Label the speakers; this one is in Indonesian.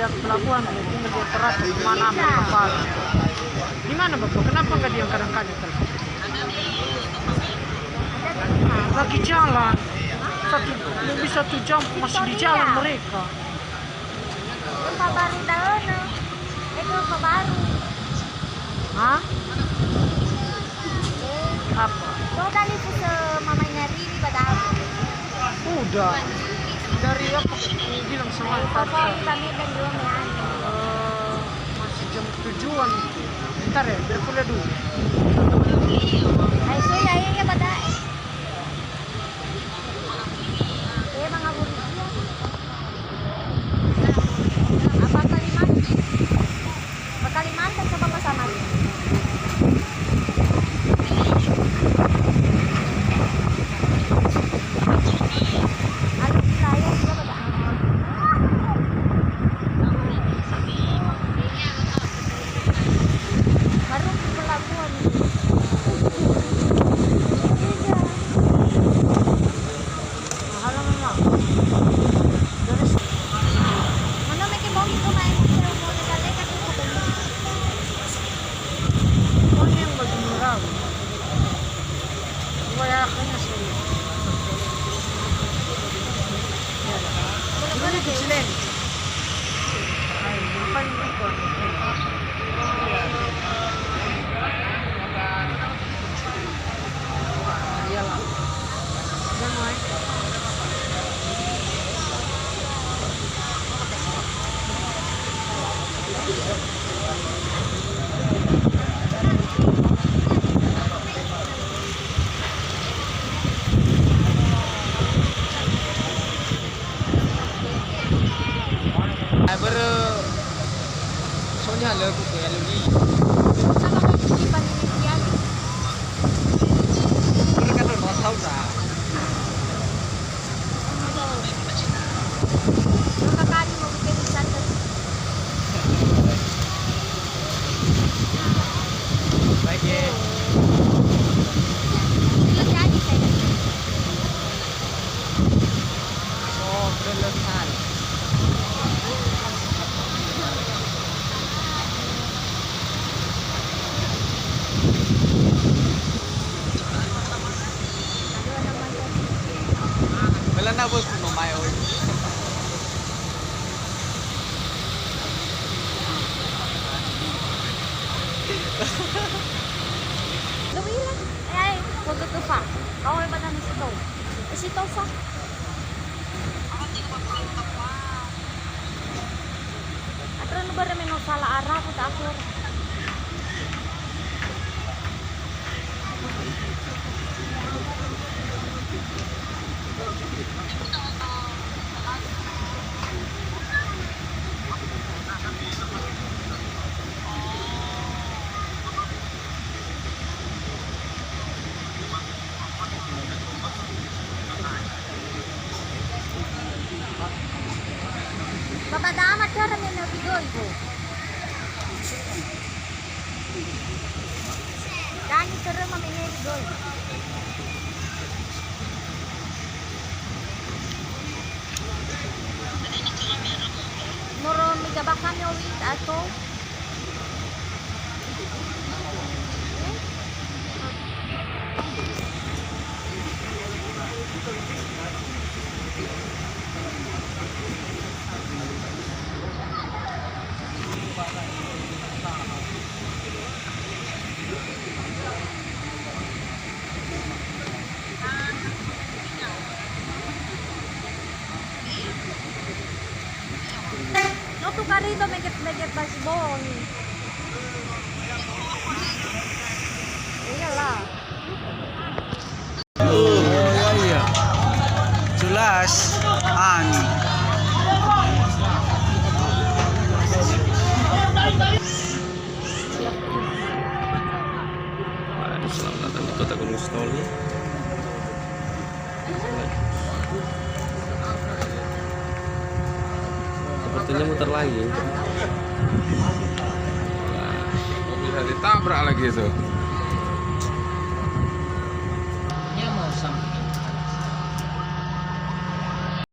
Speaker 1: lihat pelabuhan, tinggal dia teratur kemana akan kapal. Di mana Bapak? Kenapa nggak dia kadang-kadang telepon? Lagi jalan. Lebih 1 jam masih di jalan mereka.
Speaker 2: Rumah baru daun. Itu rumah baru.
Speaker 1: Hah? Apa?
Speaker 2: Tuh tadi tuh mamanya Riri padahal.
Speaker 1: Udah. Dari apa? Bilang sama
Speaker 2: Pokoknya kami dan dua mean.
Speaker 1: Masih jam 7-an. Bentar ya, biar kuliah dulu.
Speaker 2: Ay, so ya pada. Mga burito. Apa Kalimantan? Kalimantan sa papasama rin. Alam tayo, sila ba ba? Marunong pelabuhan.
Speaker 3: Soalnya ada buku yang lebih.
Speaker 2: Sama kayak di Indonesia.
Speaker 3: Mereka tuh nggak tahu lah.
Speaker 2: Nakakali mo bikin sana.
Speaker 3: Baik ya.
Speaker 2: Sila jadi saya.
Speaker 3: Oh, kelelahan. Wala na bos kung mamayo.
Speaker 2: Lumilan. Ay, huwag ito pa. Kawal ba namin si Tau? Si Tau sa? At ano ba namin ang sala araw ko ta ako? Babadamat ka rin yung nabigol ko. Dani ka rin maminigol. Moro migabak kami uwit ato. No, tu carrito me get basbon. Iyalah.
Speaker 3: Oh iya. Jelas selamat datang di Kota Gunung Sitoli. Sepertinya muter lagi.
Speaker 4: Bisa ditabrak lagi itu.